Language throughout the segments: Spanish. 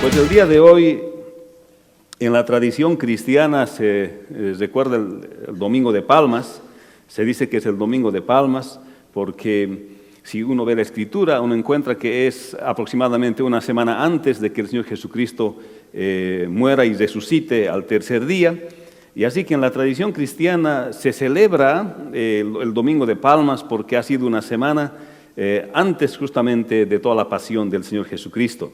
Pues el día de hoy, en la tradición cristiana se recuerda el Domingo de Palmas. Se dice que es el Domingo de Palmas porque si uno ve la Escritura, uno encuentra que es aproximadamente una semana antes de que el Señor Jesucristo muera y resucite al tercer día. Y así que en la tradición cristiana se celebra el Domingo de Palmas porque ha sido una semana antes justamente de toda la pasión del Señor Jesucristo.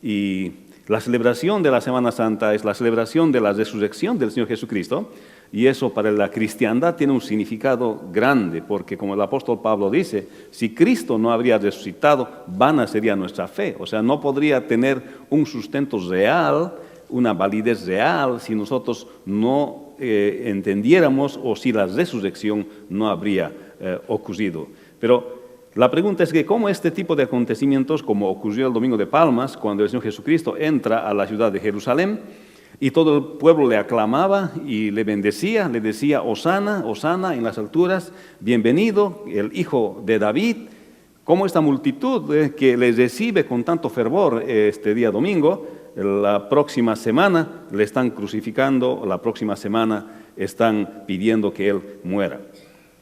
Y la celebración de la Semana Santa es la celebración de la resurrección del Señor Jesucristo, y eso para la cristiandad tiene un significado grande, porque como el apóstol Pablo dice, si Cristo no habría resucitado, vana sería nuestra fe. O sea, no podría tener un sustento real, una validez real, si nosotros no entendiéramos o si la resurrección no habría ocurrido. Pero la pregunta es que cómo este tipo de acontecimientos, como ocurrió el Domingo de Palmas, cuando el Señor Jesucristo entra a la ciudad de Jerusalén y todo el pueblo le aclamaba y le bendecía, le decía, Hosana, Hosana en las alturas, bienvenido el Hijo de David, cómo esta multitud que le recibe con tanto fervor este día domingo, la próxima semana le están crucificando, la próxima semana están pidiendo que Él muera.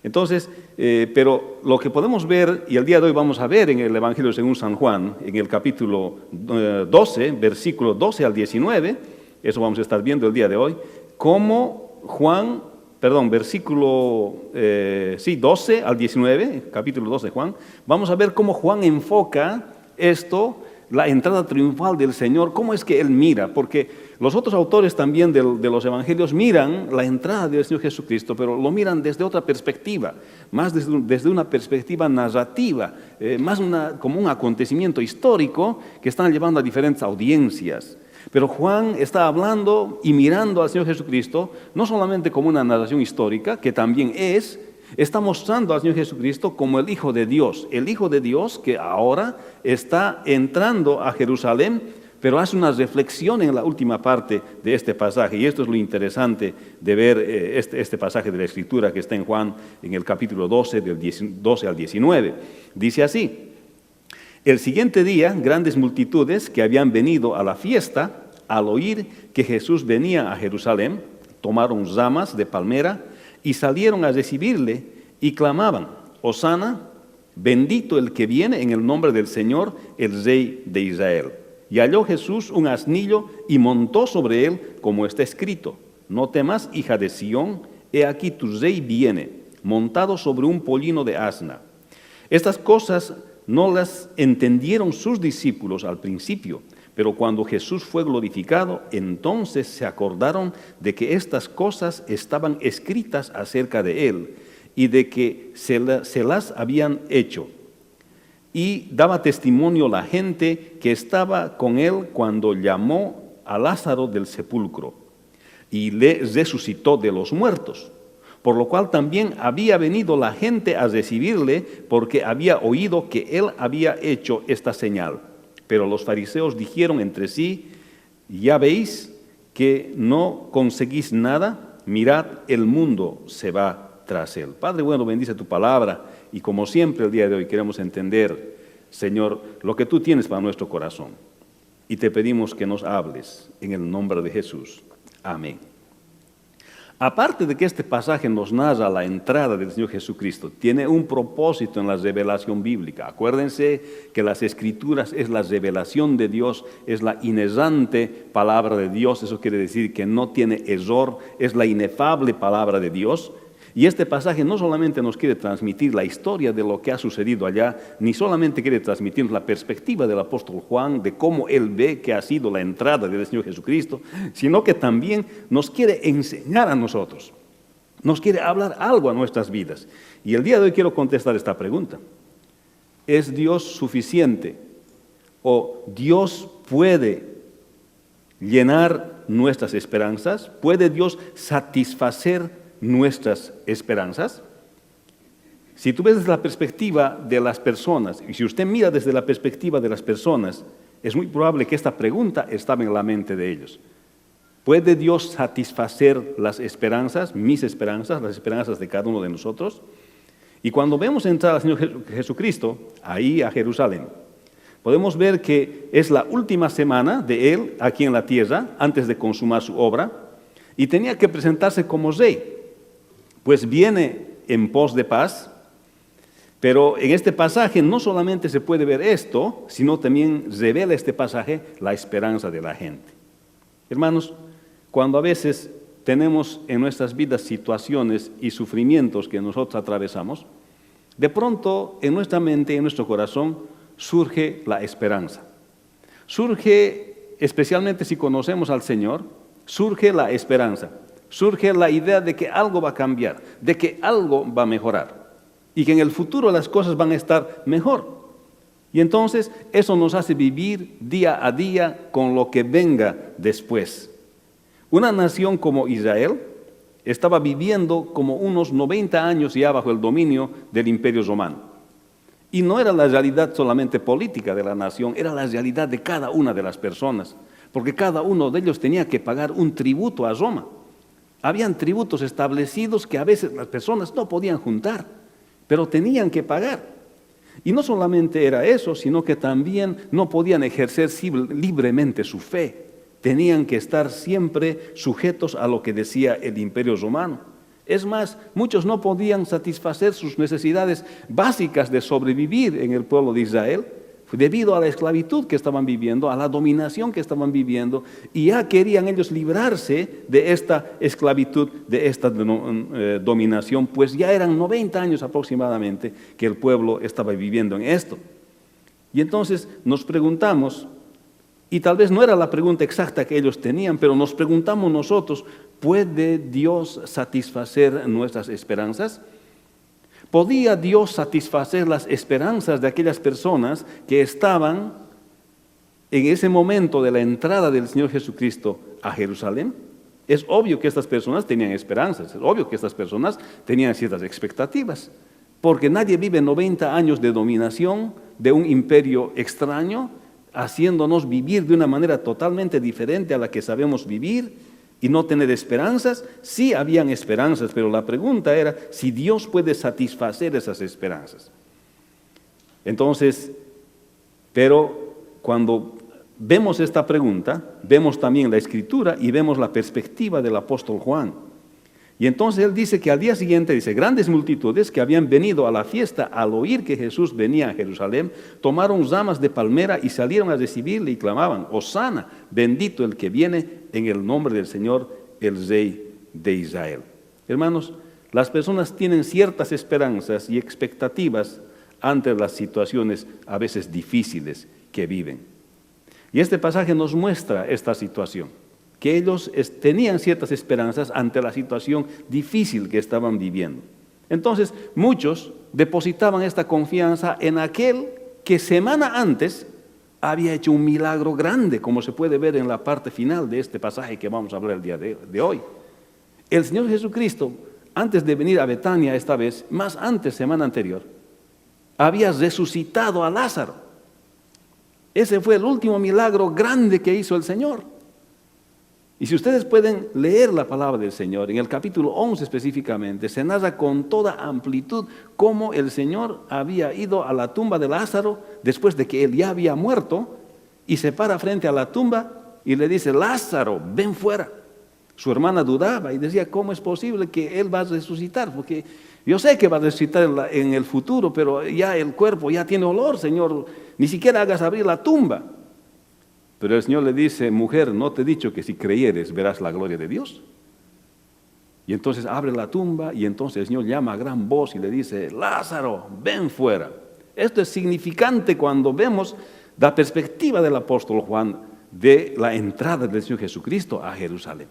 Entonces, pero lo que podemos ver, y el día de hoy vamos a ver en el Evangelio según San Juan, en el capítulo 12, versículo 12 al 19, eso vamos a estar viendo el día de hoy, cómo versículo 12 al 19, capítulo 12 de Juan, vamos a ver cómo Juan enfoca esto, la entrada triunfal del Señor, cómo es que Él mira, porque los otros autores también de los evangelios miran la entrada del Señor Jesucristo, pero lo miran desde otra perspectiva, más desde una perspectiva narrativa, más como un acontecimiento histórico que están llevando a diferentes audiencias. Pero Juan está hablando y mirando al Señor Jesucristo, no solamente como una narración histórica, que también está mostrando al Señor Jesucristo como el Hijo de Dios que ahora está entrando a Jerusalén, pero hace una reflexión en la última parte de este pasaje, y esto es lo interesante de ver este pasaje de la Escritura que está en Juan, en el capítulo 12, del 12 al 19. Dice así: el siguiente día, grandes multitudes que habían venido a la fiesta, al oír que Jesús venía a Jerusalén, tomaron ramas de palmera y salieron a recibirle y clamaban, Hosana, bendito el que viene en el nombre del Señor, el Rey de Israel. Y halló Jesús un asnillo y montó sobre él, como está escrito, no temas, hija de Sión, he aquí tu rey viene, montado sobre un pollino de asna. Estas cosas no las entendieron sus discípulos al principio, pero cuando Jesús fue glorificado, entonces se acordaron de que estas cosas estaban escritas acerca de él y de que se las habían hecho. Y daba testimonio la gente que estaba con él cuando llamó a Lázaro del sepulcro y le resucitó de los muertos. Por lo cual también había venido la gente a recibirle porque había oído que él había hecho esta señal. Pero los fariseos dijeron entre sí, ya veis que no conseguís nada, mirad, el mundo se va tras él. Padre bueno, bendice tu palabra, y como siempre el día de hoy queremos entender, Señor, lo que tú tienes para nuestro corazón. Y te pedimos que nos hables en el nombre de Jesús. Amén. Aparte de que este pasaje nos narra la entrada del Señor Jesucristo, tiene un propósito en la revelación bíblica. Acuérdense que las Escrituras es la revelación de Dios, es la inerrante palabra de Dios. Eso quiere decir que no tiene error, es la inefable palabra de Dios. Y este pasaje no solamente nos quiere transmitir la historia de lo que ha sucedido allá, ni solamente quiere transmitir la perspectiva del apóstol Juan de cómo él ve que ha sido la entrada del Señor Jesucristo, sino que también nos quiere enseñar a nosotros, nos quiere hablar algo a nuestras vidas. Y el día de hoy quiero contestar esta pregunta: ¿es Dios suficiente o Dios puede llenar nuestras esperanzas? ¿Puede Dios satisfacer nuestras esperanzas? Si tú ves desde la perspectiva de las personas, y si usted mira desde la perspectiva de las personas, es muy probable que esta pregunta estaba en la mente de ellos. ¿Puede Dios satisfacer las esperanzas, mis esperanzas, las esperanzas de cada uno de nosotros? Y cuando vemos entrar al Señor Jesucristo, ahí a Jerusalén, Podemos ver que es la última semana de él aquí en la tierra, antes de consumar su obra, y tenía que presentarse como rey, pues viene en pos de paz. Pero en este pasaje no solamente se puede ver esto, sino también revela este pasaje la esperanza de la gente. Hermanos, cuando a veces tenemos en nuestras vidas situaciones y sufrimientos que nosotros atravesamos, de pronto en nuestra mente, en nuestro corazón, surge la esperanza. Surge, especialmente si conocemos al Señor, surge la esperanza. Surge la idea de que algo va a cambiar, de que algo va a mejorar y que en el futuro las cosas van a estar mejor. Y entonces eso nos hace vivir día a día con lo que venga después. Una nación como Israel estaba viviendo como unos 90 años ya bajo el dominio del Imperio Romano. Y no era la realidad solamente política de la nación, era la realidad de cada una de las personas, porque cada uno de ellos tenía que pagar un tributo a Roma. Habían tributos establecidos que a veces las personas no podían juntar, pero tenían que pagar. Y no solamente era eso, sino que también no podían ejercer libremente su fe. Tenían que estar siempre sujetos a lo que decía el Imperio Romano. Es más, muchos no podían satisfacer sus necesidades básicas de sobrevivir en el pueblo de Israel, debido a la esclavitud que estaban viviendo, a la dominación que estaban viviendo, y ya querían ellos librarse de esta esclavitud, de esta dominación, pues ya eran 90 años aproximadamente que el pueblo estaba viviendo en esto. Y entonces nos preguntamos, y tal vez no era la pregunta exacta que ellos tenían, pero nos preguntamos nosotros, ¿puede Dios satisfacer nuestras esperanzas? ¿Podía Dios satisfacer las esperanzas de aquellas personas que estaban en ese momento de la entrada del Señor Jesucristo a Jerusalén? Es obvio que estas personas tenían esperanzas, es obvio que estas personas tenían ciertas expectativas, porque nadie vive 90 años de dominación de un imperio extraño, haciéndonos vivir de una manera totalmente diferente a la que sabemos vivir, y no tener esperanzas. Sí habían esperanzas, pero la pregunta era si Dios puede satisfacer esas esperanzas. Entonces, pero cuando vemos esta pregunta, vemos también la Escritura y vemos la perspectiva del apóstol Juan. Y entonces él dice que al día siguiente, dice, grandes multitudes que habían venido a la fiesta al oír que Jesús venía a Jerusalén, tomaron ramas de palmera y salieron a recibirle y clamaban, Hosana, bendito el que viene en el nombre del Señor, el Rey de Israel. Hermanos, las personas tienen ciertas esperanzas y expectativas ante las situaciones a veces difíciles que viven. Y este pasaje nos muestra esta situación, que ellos tenían ciertas esperanzas ante la situación difícil que estaban viviendo. Entonces, muchos depositaban esta confianza en aquel que semana antes había hecho un milagro grande, como se puede ver en la parte final de este pasaje que vamos a hablar el día de hoy. El Señor Jesucristo, antes de venir a Betania esta vez, más antes, semana anterior, había resucitado a Lázaro. Ese fue el último milagro grande que hizo el Señor. Y si ustedes pueden leer la palabra del Señor, en el capítulo 11 específicamente, se narra con toda amplitud cómo el Señor había ido a la tumba de Lázaro después de que él ya había muerto, y se para frente a la tumba y le dice, Lázaro, ven fuera. Su hermana dudaba y decía, ¿cómo es posible que él va a resucitar? Porque yo sé que va a resucitar en el futuro, pero ya el cuerpo ya tiene olor, Señor, ni siquiera hagas abrir la tumba. Pero el Señor le dice, mujer, ¿no te he dicho que si creyeres verás la gloria de Dios? Y entonces abre la tumba y entonces el Señor llama a gran voz y le dice, Lázaro, ven fuera. Esto es significante cuando vemos la perspectiva del apóstol Juan de la entrada del Señor Jesucristo a Jerusalén.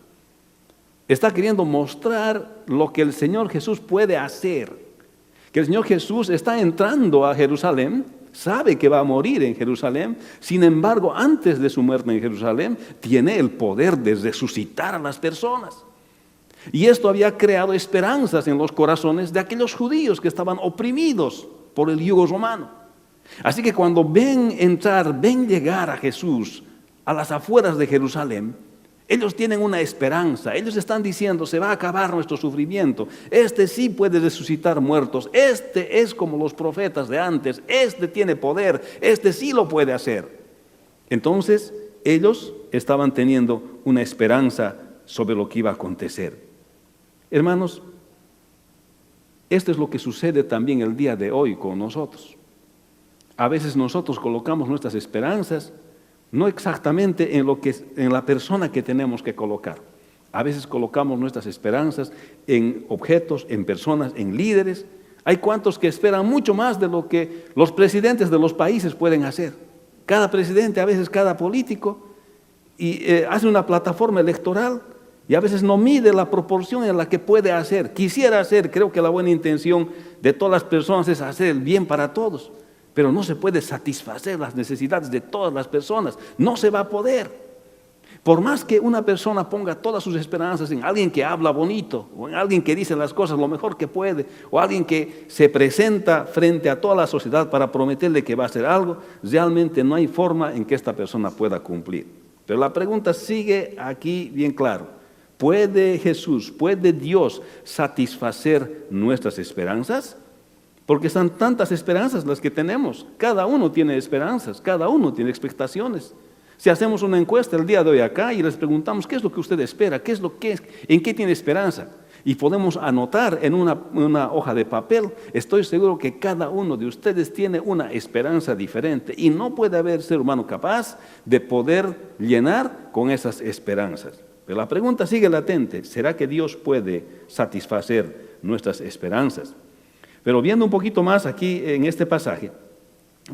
Está queriendo mostrar lo que el Señor Jesús puede hacer. Que el Señor Jesús está entrando a Jerusalén, sabe que va a morir en Jerusalén, sin embargo, antes de su muerte en Jerusalén, tiene el poder de resucitar a las personas. Y esto había creado esperanzas en los corazones de aquellos judíos que estaban oprimidos por el yugo romano. Así que cuando ven llegar a Jesús a las afueras de Jerusalén, Ellos tienen una esperanza, ellos están diciendo, se va a acabar nuestro sufrimiento, este sí puede resucitar muertos, este es como los profetas de antes, este tiene poder, este sí lo puede hacer. Entonces, ellos estaban teniendo una esperanza sobre lo que iba a acontecer. Hermanos, esto es lo que sucede también el día de hoy con nosotros. A veces nosotros colocamos nuestras esperanzas no exactamente en la persona que tenemos que colocar. A veces colocamos nuestras esperanzas en objetos, en personas, en líderes. Hay cuantos que esperan mucho más de lo que los presidentes de los países pueden hacer. Cada presidente, a veces cada político, y hace una plataforma electoral y a veces no mide la proporción en la que puede hacer. Quisiera hacer, creo que la buena intención de todas las personas es hacer el bien para todos. Pero no se puede satisfacer las necesidades de todas las personas. No se va a poder. Por más que una persona ponga todas sus esperanzas en alguien que habla bonito, o en alguien que dice las cosas lo mejor que puede, o alguien que se presenta frente a toda la sociedad para prometerle que va a hacer algo, realmente no hay forma en que esta persona pueda cumplir. Pero la pregunta sigue aquí bien claro. ¿Puede Jesús, puede Dios satisfacer nuestras esperanzas? Porque son tantas esperanzas las que tenemos. Cada uno tiene esperanzas, cada uno tiene expectaciones. Si hacemos una encuesta el día de hoy acá y les preguntamos qué es lo que usted espera, en qué tiene esperanza, y podemos anotar en una hoja de papel, estoy seguro que cada uno de ustedes tiene una esperanza diferente y no puede haber ser humano capaz de poder llenar con esas esperanzas. Pero la pregunta sigue latente, ¿será que Dios puede satisfacer nuestras esperanzas? Pero viendo un poquito más aquí en este pasaje,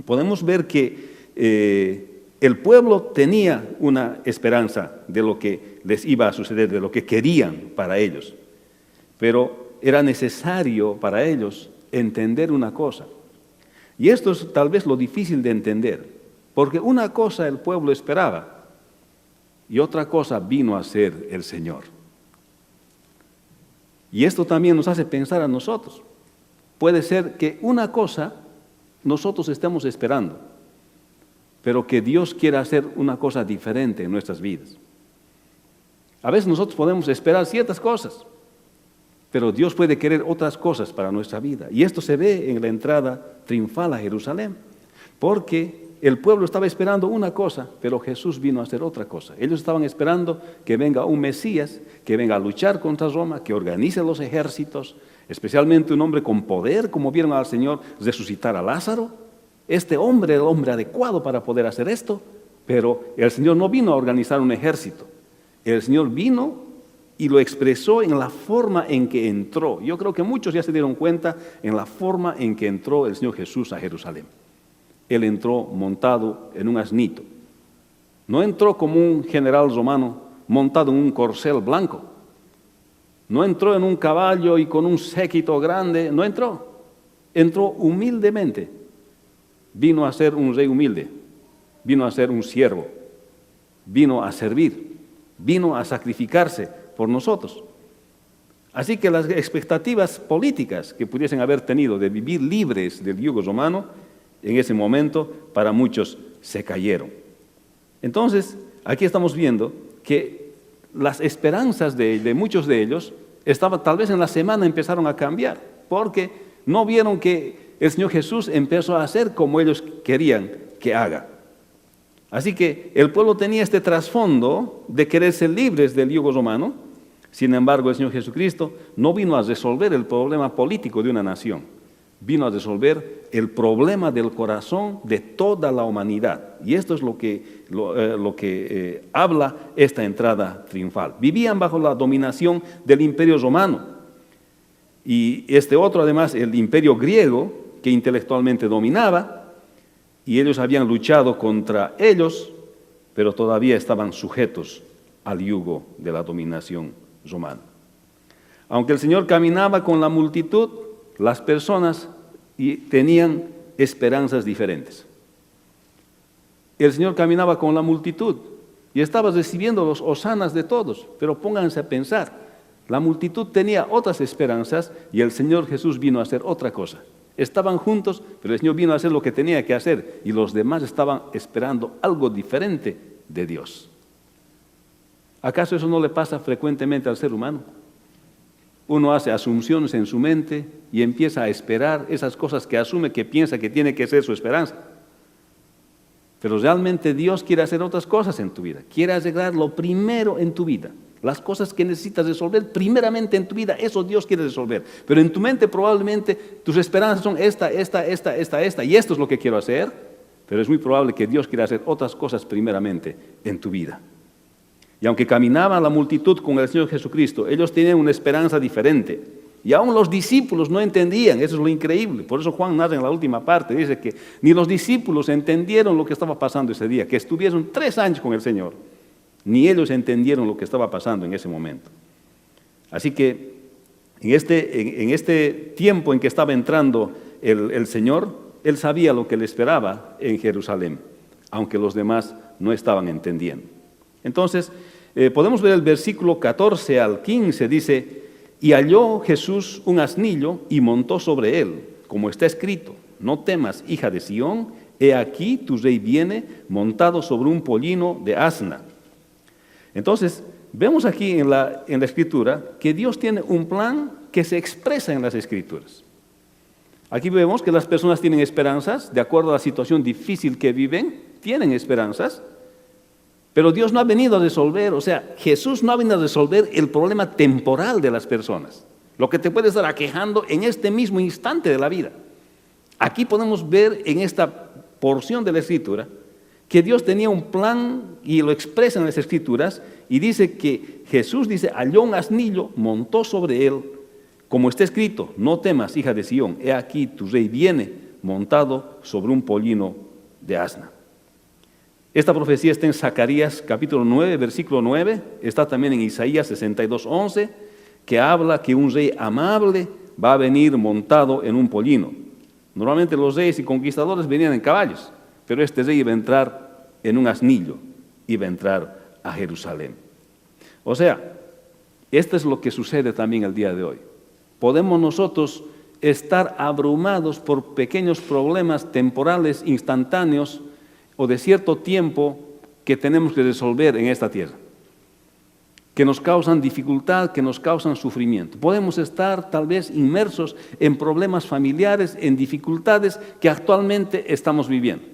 podemos ver que el pueblo tenía una esperanza de lo que les iba a suceder, de lo que querían para ellos. Pero era necesario para ellos entender una cosa. Y esto es tal vez lo difícil de entender, porque una cosa el pueblo esperaba y otra cosa vino a ser el Señor. Y esto también nos hace pensar a nosotros. Puede ser que una cosa nosotros estemos esperando, pero que Dios quiera hacer una cosa diferente en nuestras vidas. A veces nosotros podemos esperar ciertas cosas, pero Dios puede querer otras cosas para nuestra vida. Y esto se ve en la entrada triunfal a Jerusalén, porque el pueblo estaba esperando una cosa, pero Jesús vino a hacer otra cosa. Ellos estaban esperando que venga un Mesías, que venga a luchar contra Roma, que organice los ejércitos, especialmente un hombre con poder, como vieron al Señor resucitar a Lázaro. Este hombre era el hombre adecuado para poder hacer esto, pero el Señor no vino a organizar un ejército. El Señor vino y lo expresó en la forma en que entró. Yo creo que muchos ya se dieron cuenta en la forma en que entró el Señor Jesús a Jerusalén. Él entró montado en un asnito. No entró como un general romano montado en un corcel blanco. No entró en un caballo y con un séquito grande, no entró. Entró humildemente. Vino a ser un rey humilde, vino a ser un siervo, vino a servir, vino a sacrificarse por nosotros. Así que las expectativas políticas que pudiesen haber tenido de vivir libres del yugo romano, en ese momento para muchos se cayeron. Entonces, aquí estamos viendo que las esperanzas de muchos de ellos tal vez en la semana empezaron a cambiar, porque no vieron que el Señor Jesús empezó a hacer como ellos querían que haga. Así que el pueblo tenía este trasfondo de querer ser libres del yugo romano. Sin embargo, el Señor Jesucristo no vino a resolver el problema político de una nación, vino a resolver el problema del corazón de toda la humanidad. Y esto es lo que habla esta entrada triunfal. Vivían bajo la dominación del imperio romano. Y este otro, además, el imperio griego, que intelectualmente dominaba, y ellos habían luchado contra ellos, pero todavía estaban sujetos al yugo de la dominación romana. Aunque el Señor caminaba con la multitud, las personas tenían esperanzas diferentes. El Señor caminaba con la multitud y estaba recibiendo los hosanas de todos, pero pónganse a pensar, la multitud tenía otras esperanzas y el Señor Jesús vino a hacer otra cosa. Estaban juntos, pero el Señor vino a hacer lo que tenía que hacer y los demás estaban esperando algo diferente de Dios. ¿Acaso eso no le pasa frecuentemente al ser humano? Uno hace asunciones en su mente y empieza a esperar esas cosas que asume, que piensa que tiene que ser su esperanza. Pero realmente Dios quiere hacer otras cosas en tu vida. Quiere arreglar lo primero en tu vida. Las cosas que necesitas resolver primeramente en tu vida, eso Dios quiere resolver. Pero en tu mente probablemente tus esperanzas son esta, y esto es lo que quiero hacer. Pero es muy probable que Dios quiera hacer otras cosas primeramente en tu vida. Y aunque caminaba la multitud con el Señor Jesucristo, ellos tenían una esperanza diferente. Y aún los discípulos no entendían, eso es lo increíble. Por eso Juan narra en la última parte, dice que ni los discípulos entendieron lo que estaba pasando ese día, que estuvieron 3 años con el Señor. Ni ellos entendieron lo que estaba pasando en ese momento. Así que en este tiempo en que estaba entrando el Señor, Él sabía lo que le esperaba en Jerusalén, aunque los demás no estaban entendiendo. Entonces, podemos ver el versículo 14 al 15, dice: y halló Jesús un asnillo y montó sobre él, como está escrito: no temas, hija de Sión, he aquí tu rey viene montado sobre un pollino de asna. Entonces, vemos aquí en la Escritura que Dios tiene un plan que se expresa en las Escrituras. Aquí vemos que las personas tienen esperanzas, de acuerdo a la situación difícil que viven, tienen esperanzas. Pero Dios no ha venido a resolver, Jesús no ha venido a resolver el problema temporal de las personas, lo que te puede estar aquejando en este mismo instante de la vida. Aquí podemos ver en esta porción de la Escritura que Dios tenía un plan y lo expresa en las Escrituras y dice que Jesús halló un asnillo, montó sobre él, como está escrito: no temas, hija de Sión, he aquí tu rey viene montado sobre un pollino de asna. Esta profecía está en Zacarías capítulo 9, versículo 9, está también en Isaías 62:11, que habla que un rey amable va a venir montado en un pollino. Normalmente los reyes y conquistadores venían en caballos, pero este rey iba a entrar en un asnillo, iba a entrar a Jerusalén. Esto es lo que sucede también el día de hoy. Podemos nosotros estar abrumados por pequeños problemas temporales, instantáneos, o de cierto tiempo que tenemos que resolver en esta tierra, que nos causan dificultad, que nos causan sufrimiento. Podemos estar tal vez inmersos en problemas familiares, en dificultades que actualmente estamos viviendo.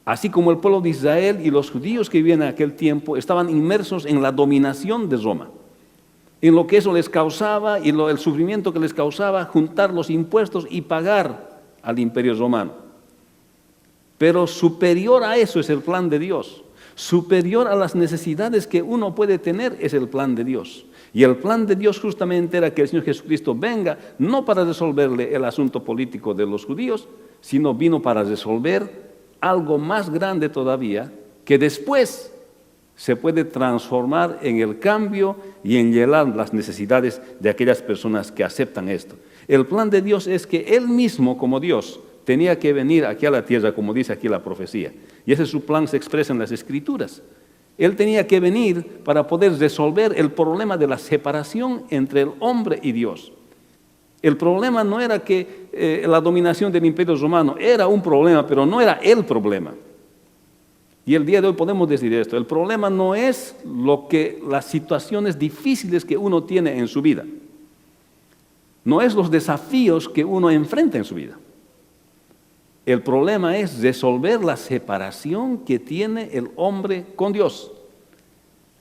Así como el pueblo de Israel y los judíos que vivían en aquel tiempo estaban inmersos en la dominación de Roma, en lo que eso les causaba y el sufrimiento que les causaba juntar los impuestos y pagar al imperio romano. Pero superior a eso es el plan de Dios. Superior a las necesidades que uno puede tener es el plan de Dios. Y el plan de Dios justamente era que el Señor Jesucristo venga, no para resolverle el asunto político de los judíos, sino vino para resolver algo más grande todavía, que después se puede transformar en el cambio y en llenar las necesidades de aquellas personas que aceptan esto. El plan de Dios es que Él mismo, como Dios, tenía que venir aquí a la tierra, como dice aquí la profecía. Y ese su plan se expresa en las Escrituras. Él tenía que venir para poder resolver el problema de la separación entre el hombre y Dios. El problema no era que la dominación del imperio romano era un problema, pero no era el problema. Y el día de hoy podemos decir esto: el problema no es las situaciones difíciles que uno tiene en su vida. No es los desafíos que uno enfrenta en su vida. El problema es resolver la separación que tiene el hombre con Dios.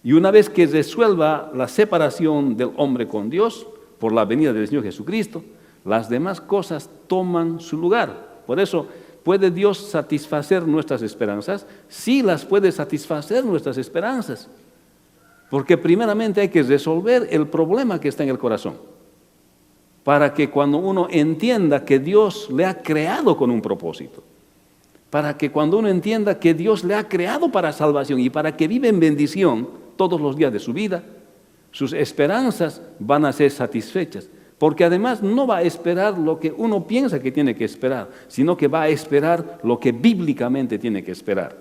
Y una vez que resuelva la separación del hombre con Dios, por la venida del Señor Jesucristo, las demás cosas toman su lugar. Por eso, ¿puede Dios satisfacer nuestras esperanzas? Sí, las puede satisfacer nuestras esperanzas. Porque primeramente hay que resolver el problema que está en el corazón, para que cuando uno entienda que Dios le ha creado con un propósito, para que cuando uno entienda que Dios le ha creado para salvación y para que vive en bendición todos los días de su vida, sus esperanzas van a ser satisfechas, porque además no va a esperar lo que uno piensa que tiene que esperar, sino que va a esperar lo que bíblicamente tiene que esperar.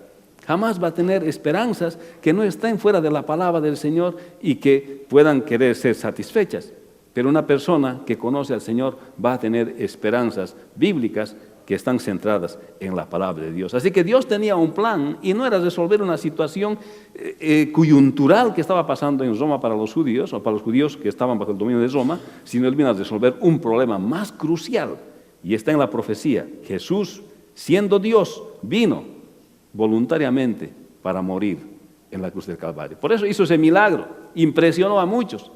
Jamás va a tener esperanzas que no estén fuera de la palabra del Señor y que puedan querer ser satisfechas. Pero una persona que conoce al Señor va a tener esperanzas bíblicas que están centradas en la palabra de Dios. Así que Dios tenía un plan y no era resolver una situación coyuntural que estaba pasando en Roma para los judíos o para los judíos que estaban bajo el dominio de Roma, sino Él vino a resolver un problema más crucial y está en la profecía. Jesús, siendo Dios, vino voluntariamente para morir en la cruz del Calvario. Por eso hizo ese milagro, impresionó a muchos,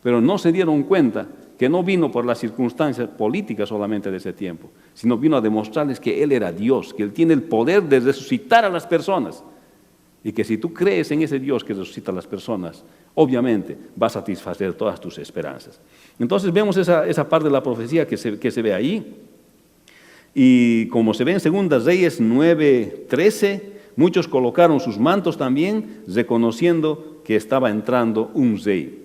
pero no se dieron cuenta que no vino por las circunstancias políticas solamente de ese tiempo, sino vino a demostrarles que Él era Dios, que Él tiene el poder de resucitar a las personas, y que si tú crees en ese Dios que resucita a las personas, obviamente va a satisfacer todas tus esperanzas. Entonces vemos esa parte de la profecía que se ve ahí, y como se ve en 2 Reyes 9:13, muchos colocaron sus mantos también, reconociendo que estaba entrando un rey.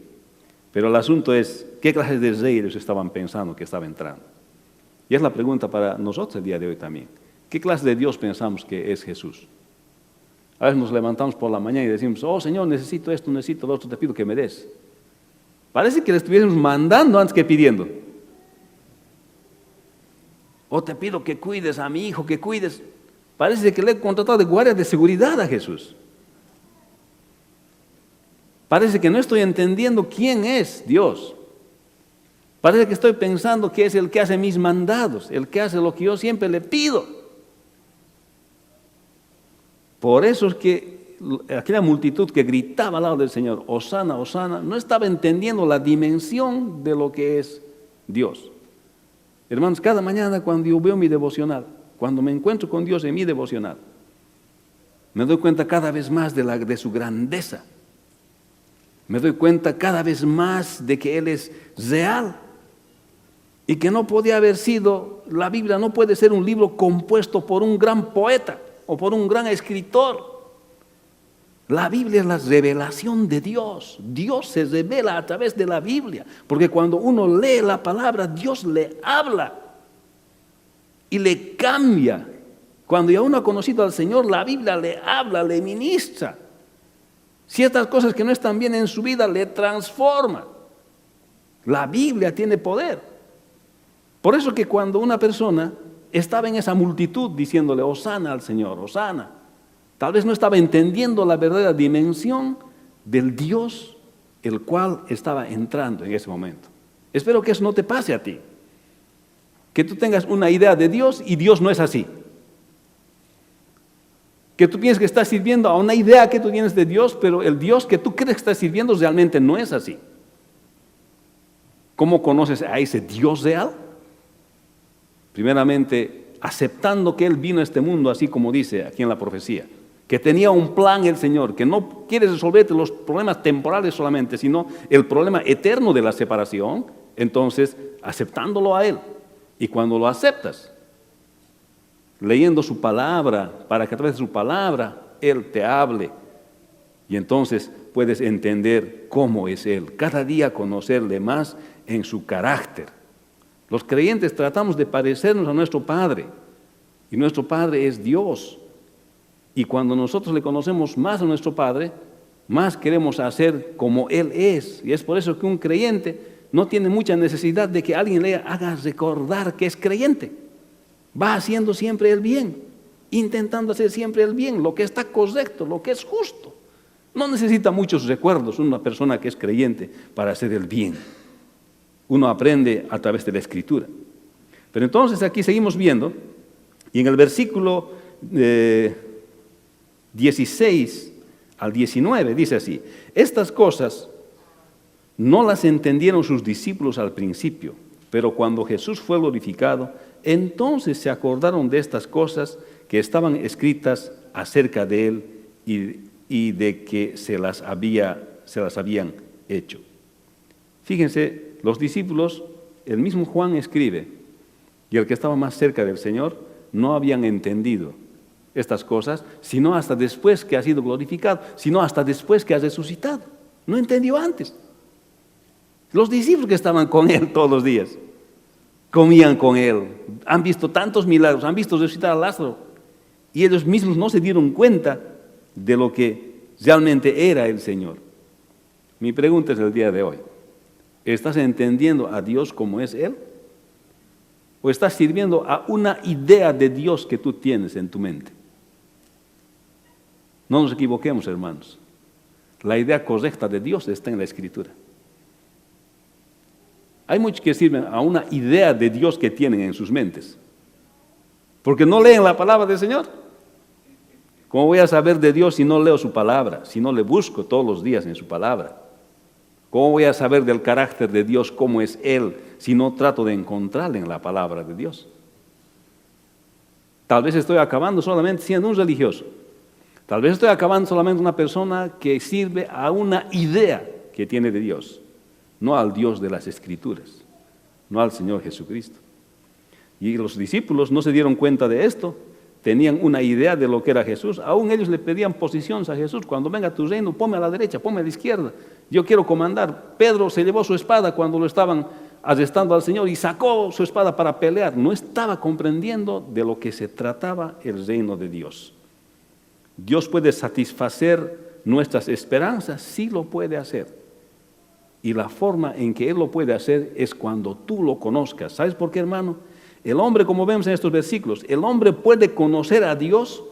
Pero el asunto es, ¿qué clase de rey ellos estaban pensando que estaba entrando? Y es la pregunta para nosotros el día de hoy también. ¿Qué clase de Dios pensamos que es Jesús? A veces nos levantamos por la mañana y decimos, oh Señor, necesito esto, necesito lo otro, te pido que me des. Parece que le estuviésemos mandando antes que pidiendo. Oh, te pido que cuides a mi hijo, que cuides. Parece que le he contratado de guardia de seguridad a Jesús. Parece que no estoy entendiendo quién es Dios. Parece que estoy pensando que es el que hace mis mandados, el que hace lo que yo siempre le pido. Por eso es que aquella multitud que gritaba al lado del Señor, Hosana, Hosana, no estaba entendiendo la dimensión de lo que es Dios. Hermanos, cada mañana cuando yo veo mi devocional, cuando me encuentro con Dios en mi devocional, me doy cuenta cada vez más de su grandeza. Me doy cuenta cada vez más de que Él es real y que no podía haber sido, la Biblia no puede ser un libro compuesto por un gran poeta o por un gran escritor. La Biblia es la revelación de Dios. Dios se revela a través de la Biblia, porque cuando uno lee la palabra, Dios le habla y le cambia. Cuando ya uno ha conocido al Señor, la Biblia le habla, le ministra. Ciertas cosas que no están bien en su vida le transforma. La Biblia tiene poder. Por eso que cuando una persona estaba en esa multitud diciéndole Hosana al Señor, Hosana, tal vez no estaba entendiendo la verdadera dimensión del Dios el cual estaba entrando en ese momento. Espero que eso no te pase a ti. Que tú tengas una idea de Dios y Dios no es así. Que tú pienses que estás sirviendo a una idea que tú tienes de Dios, pero el Dios que tú crees que estás sirviendo realmente no es así. ¿Cómo conoces a ese Dios real? Primeramente, aceptando que Él vino a este mundo, así como dice aquí en la profecía, que tenía un plan el Señor, que no quiere resolverte los problemas temporales solamente, sino el problema eterno de la separación. Entonces, aceptándolo a Él. Y cuando lo aceptas, leyendo su palabra, para que a través de su palabra Él te hable. Y entonces puedes entender cómo es Él. Cada día conocerle más en su carácter. Los creyentes tratamos de parecernos a nuestro Padre. Y nuestro Padre es Dios. Y cuando nosotros le conocemos más a nuestro Padre, más queremos hacer como Él es. Y es por eso que un creyente no tiene mucha necesidad de que alguien le haga recordar que es creyente. Va haciendo siempre el bien, intentando hacer siempre el bien, lo que está correcto, lo que es justo. No necesita muchos recuerdos una persona que es creyente para hacer el bien. Uno aprende a través de la Escritura. Pero entonces aquí seguimos viendo, y en el versículo 16 al 19 dice así: estas cosas no las entendieron sus discípulos al principio, pero cuando Jesús fue glorificado, entonces se acordaron de estas cosas que estaban escritas acerca de Él y de que se las habían hecho. Fíjense, los discípulos, el mismo Juan escribe, y el que estaba más cerca del Señor, no habían entendido estas cosas, sino hasta después que ha sido glorificado, sino hasta después que ha resucitado. No entendió antes. Los discípulos que estaban con Él todos los días, comían con Él, han visto tantos milagros, han visto resucitar a Lázaro, y ellos mismos no se dieron cuenta de lo que realmente era el Señor. Mi pregunta es el día de hoy: ¿estás entendiendo a Dios como es Él? o estás sirviendo a una idea de Dios que tú tienes en tu mente? No nos equivoquemos, hermanos. La idea correcta de Dios está en la Escritura. Hay muchos que sirven a una idea de Dios que tienen en sus mentes, porque no leen la palabra del Señor. ¿Cómo voy a saber de Dios si no leo su palabra, si no le busco todos los días en su palabra? ¿Cómo voy a saber del carácter de Dios, cómo es Él, si no trato de encontrarle en la palabra de Dios? Tal vez estoy acabando solamente siendo un religioso. Tal vez estoy acabando solamente una persona que sirve a una idea que tiene de Dios, no al Dios de las Escrituras, no al Señor Jesucristo. Y los discípulos no se dieron cuenta de esto, tenían una idea de lo que era Jesús. Aún ellos le pedían posiciones a Jesús: cuando venga tu reino, ponme a la derecha, ponme a la izquierda, yo quiero comandar. Pedro se llevó su espada cuando lo estaban arrestando al Señor y sacó su espada para pelear. No estaba comprendiendo de lo que se trataba el reino de Dios. Dios puede satisfacer nuestras esperanzas, sí lo puede hacer. Y la forma en que Él lo puede hacer es cuando tú lo conozcas. ¿Sabes por qué, hermano? El hombre, como vemos en estos versículos, el hombre puede conocer a Dios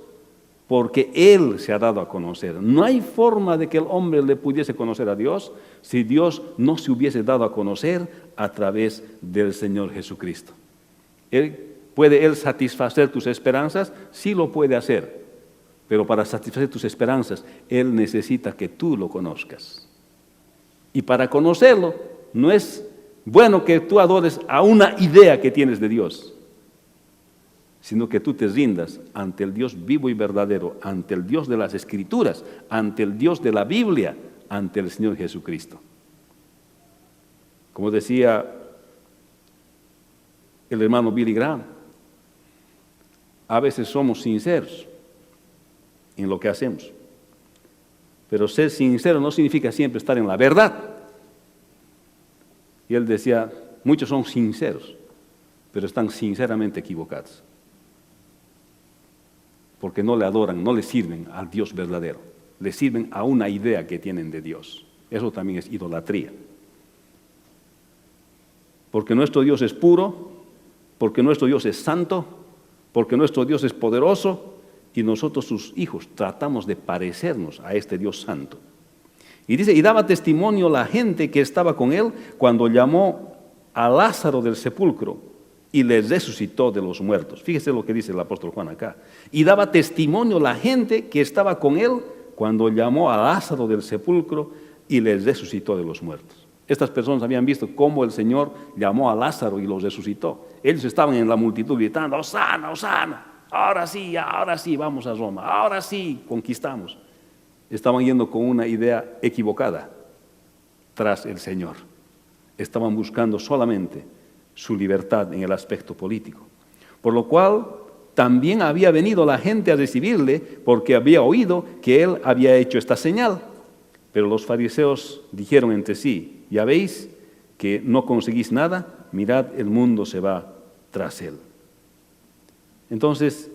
porque Él se ha dado a conocer. No hay forma de que el hombre le pudiese conocer a Dios si Dios no se hubiese dado a conocer a través del Señor Jesucristo. ¿Puede Él satisfacer tus esperanzas? Sí lo puede hacer. Pero para satisfacer tus esperanzas, Él necesita que tú lo conozcas. Y para conocerlo, no es bueno que tú adores a una idea que tienes de Dios, sino que tú te rindas ante el Dios vivo y verdadero, ante el Dios de las Escrituras, ante el Dios de la Biblia, ante el Señor Jesucristo. Como decía el hermano Billy Graham, a veces somos sinceros en lo que hacemos, pero ser sincero no significa siempre estar en la verdad. Y él decía, muchos son sinceros, pero están sinceramente equivocados, porque no le adoran, no le sirven al Dios verdadero, le sirven a una idea que tienen de Dios. Eso también es idolatría. Porque nuestro Dios es puro, porque nuestro Dios es santo, porque nuestro Dios es poderoso, y nosotros, sus hijos, tratamos de parecernos a este Dios santo. Y dice, y daba testimonio la gente que estaba con él cuando llamó a Lázaro del sepulcro y le resucitó de los muertos. Fíjese lo que dice el apóstol Juan acá. Y daba testimonio la gente que estaba con él cuando llamó a Lázaro del sepulcro y le resucitó de los muertos. Estas personas habían visto cómo el Señor llamó a Lázaro y los resucitó. Ellos estaban en la multitud gritando, ¡Hosana, Hosana! Ahora sí, vamos a Roma, ahora sí, conquistamos. Estaban yendo con una idea equivocada tras el Señor. Estaban buscando solamente su libertad en el aspecto político. Por lo cual, también había venido la gente a recibirle porque había oído que él había hecho esta señal. Pero los fariseos dijeron entre sí, ya veis que no conseguís nada, mirad, el mundo se va tras él. Entonces,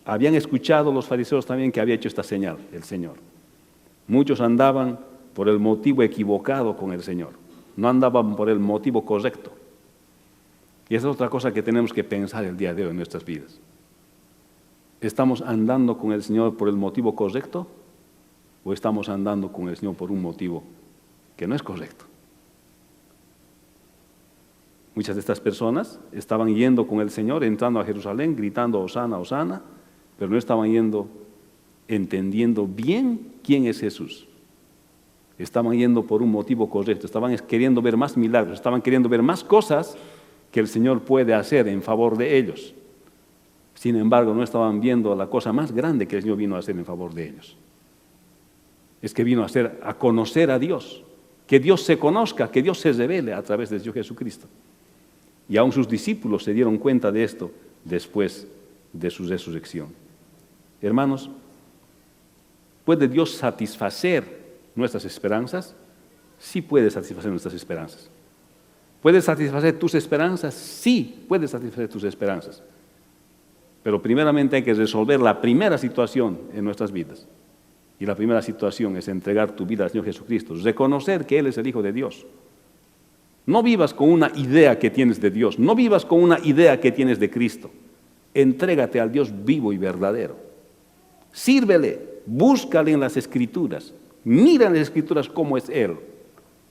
habían escuchado los fariseos también que había hecho esta señal el Señor. Muchos andaban por el motivo equivocado con el Señor, no andaban por el motivo correcto. Y esa es otra cosa que tenemos que pensar el día de hoy en nuestras vidas. ¿Estamos andando con el Señor por el motivo correcto o estamos andando con el Señor por un motivo que no es correcto? Muchas de estas personas estaban yendo con el Señor, entrando a Jerusalén, gritando Hosana, Hosana, pero no estaban yendo entendiendo bien quién es Jesús. Estaban yendo por un motivo correcto, estaban queriendo ver más milagros, estaban queriendo ver más cosas que el Señor puede hacer en favor de ellos. Sin embargo, no estaban viendo la cosa más grande que el Señor vino a hacer en favor de ellos. Es que vino a conocer a Dios, que Dios se conozca, que Dios se revele a través de Dios Jesucristo. Y aún sus discípulos se dieron cuenta de esto después de su resurrección. Hermanos, ¿puede Dios satisfacer nuestras esperanzas? Sí puede satisfacer nuestras esperanzas. ¿Puede satisfacer tus esperanzas? Sí, puede satisfacer tus esperanzas. Pero primeramente hay que resolver la primera situación en nuestras vidas. Y la primera situación es entregar tu vida al Señor Jesucristo, reconocer que Él es el Hijo de Dios. No vivas con una idea que tienes de Dios, no vivas con una idea que tienes de Cristo. Entrégate al Dios vivo y verdadero. Sírvele, búscale en las Escrituras, mira en las Escrituras cómo es Él.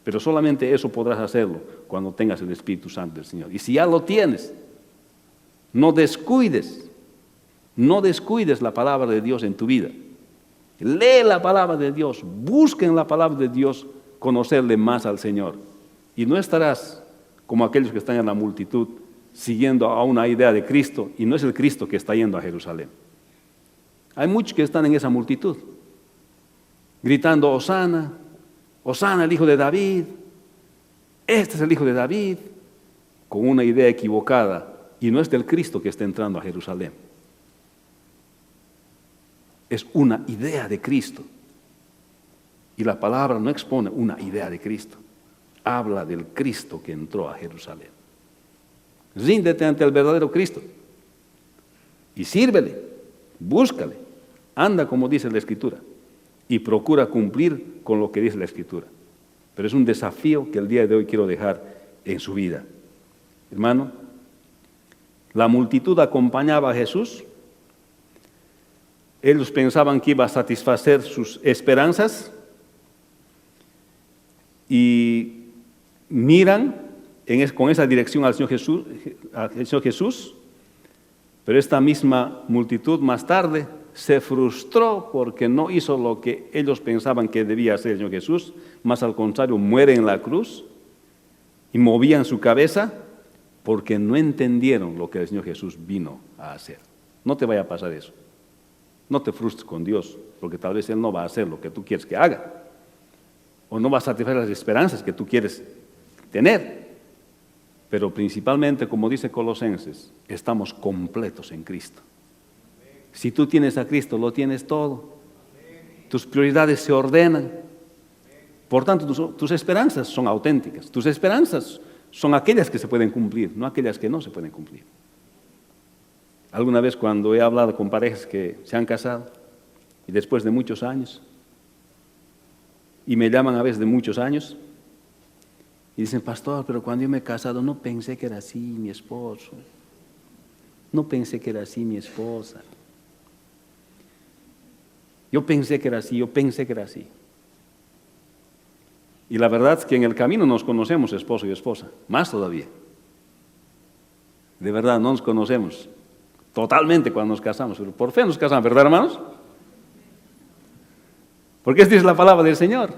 Pero solamente eso podrás hacerlo cuando tengas el Espíritu Santo del Señor. Y si ya lo tienes, no descuides la palabra de Dios en tu vida. Lee la palabra de Dios, busca en la palabra de Dios conocerle más al Señor. Y no estarás como aquellos que están en la multitud siguiendo a una idea de Cristo, y no es el Cristo que está yendo a Jerusalén. Hay muchos que están en esa multitud, gritando: Hosana, Hosana el hijo de David, este es el hijo de David, con una idea equivocada, y no es del Cristo que está entrando a Jerusalén. Es una idea de Cristo. Y la palabra no expone una idea de Cristo. Habla del Cristo que entró a Jerusalén. Ríndete ante el verdadero Cristo. Y sírvele, búscale, anda como dice la Escritura. Y procura cumplir con lo que dice la Escritura. Pero es un desafío que el día de hoy quiero dejar en su vida. Hermano, la multitud acompañaba a Jesús. Ellos pensaban que iba a satisfacer sus esperanzas y miran con esa dirección al Señor Jesús, pero esta misma multitud más tarde se frustró porque no hizo lo que ellos pensaban que debía hacer el Señor Jesús, más al contrario, muere en la cruz y movían su cabeza porque no entendieron lo que el Señor Jesús vino a hacer. No te vaya a pasar eso. No te frustres con Dios, porque tal vez Él no va a hacer lo que tú quieres que haga, o no va a satisfacer las esperanzas que tú quieres tener. Pero principalmente, como dice Colosenses, estamos completos en Cristo. Si tú tienes a Cristo, lo tienes todo. Tus prioridades se ordenan. Por tanto, tus esperanzas son auténticas. Tus esperanzas son aquellas que se pueden cumplir, no aquellas que no se pueden cumplir. Alguna vez cuando he hablado con parejas que se han casado y después de muchos años, y me llaman a veces de muchos años, y dicen: pastor, pero cuando yo me he casado no pensé que era así mi esposo, no pensé que era así mi esposa, yo pensé que era así, yo pensé que era así. Y la verdad es que en el camino nos conocemos, esposo y esposa, más todavía. De verdad, no nos conocemos totalmente cuando nos casamos, pero por fe nos casamos, ¿verdad, hermanos? Porque esta es la palabra del Señor,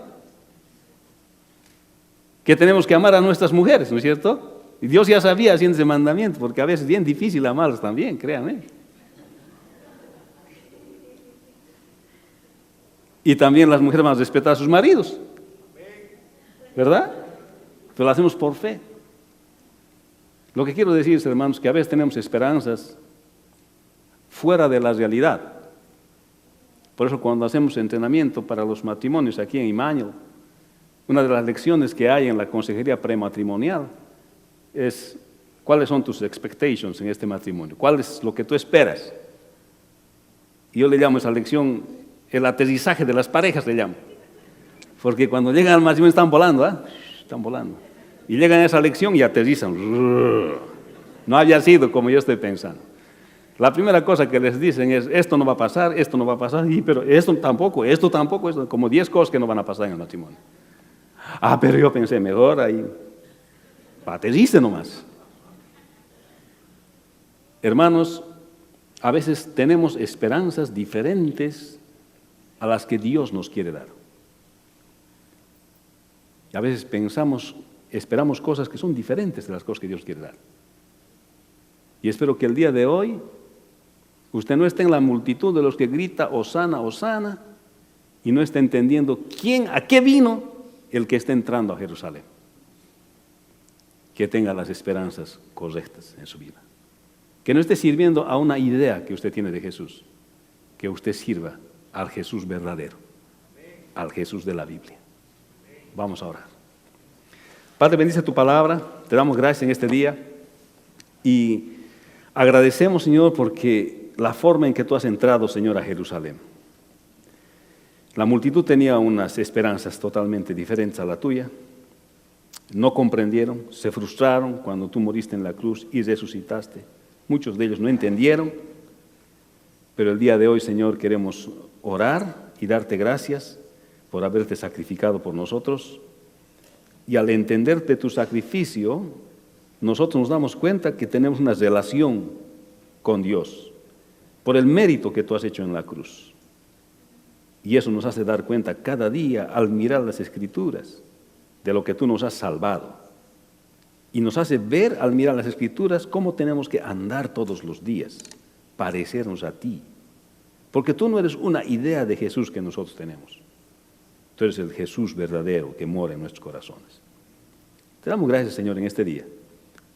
que tenemos que amar a nuestras mujeres, ¿no es cierto? Y Dios ya sabía haciendo ese mandamiento, porque a veces es bien difícil amarlas también, créanme. Y también las mujeres van a respetar a sus maridos, ¿verdad? Pero lo hacemos por fe. Lo que quiero decir, hermanos, que a veces tenemos esperanzas fuera de la realidad. Por eso cuando hacemos entrenamiento para los matrimonios aquí en Emmanuel, una de las lecciones que hay en la consejería prematrimonial es: ¿cuáles son tus expectations en este matrimonio? ¿Cuál es lo que tú esperas? Y yo le llamo a esa lección el aterrizaje de las parejas, le llamo. Porque cuando llegan al matrimonio están volando, están volando. Y llegan a esa lección y aterrizan. No había sido como yo estoy pensando. La primera cosa que les dicen es: esto no va a pasar, pero esto tampoco, esto, como 10 cosas que no van a pasar en el matrimonio. Pero yo pensé mejor ahí. Aterrice nomás. Hermanos, a veces tenemos esperanzas diferentes a las que Dios nos quiere dar. Y a veces esperamos cosas que son diferentes de las cosas que Dios quiere dar. Y espero que el día de hoy usted no esté en la multitud de los que grita Hosana, Hosana, y no esté entendiendo a qué vino el que está entrando a Jerusalén. Que tenga las esperanzas correctas en su vida. Que no esté sirviendo a una idea que usted tiene de Jesús. Que usted sirva al Jesús verdadero, al Jesús de la Biblia. Vamos a orar. Padre, bendice tu palabra, te damos gracias en este día y agradecemos, Señor, porque la forma en que tú has entrado, Señor, a Jerusalén. La multitud tenía unas esperanzas totalmente diferentes a la tuya. no comprendieron, se frustraron cuando tú moriste en la cruz y resucitaste. Muchos de ellos no entendieron, pero el día de hoy, Señor, queremos orar y darte gracias por haberte sacrificado por nosotros. Y al entenderte tu sacrificio, nosotros nos damos cuenta que tenemos una relación con Dios por el mérito que tú has hecho en la cruz. Y eso nos hace dar cuenta cada día al mirar las Escrituras de lo que tú nos has salvado. Y nos hace ver al mirar las Escrituras cómo tenemos que andar todos los días, parecernos a ti. Porque tú no eres una idea de Jesús que nosotros tenemos. Tú eres el Jesús verdadero que mora en nuestros corazones. Te damos gracias, Señor, en este día.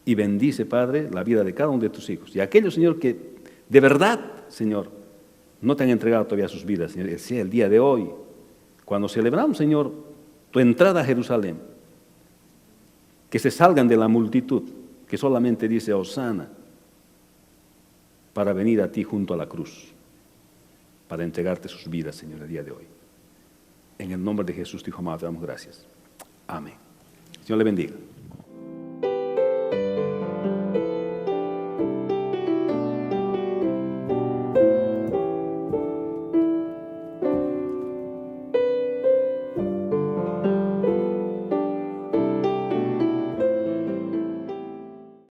Y bendice, Padre, la vida de cada uno de tus hijos. Y aquellos, Señor, que de verdad, Señor, no te han entregado todavía sus vidas, Señor, sea el día de hoy, cuando celebramos, Señor, tu entrada a Jerusalén, que se salgan de la multitud que solamente dice Hosana, para venir a ti junto a la cruz, para entregarte sus vidas, Señor, el día de hoy. En el nombre de Jesús, tu Hijo amado, te damos gracias. Amén. Señor le bendiga.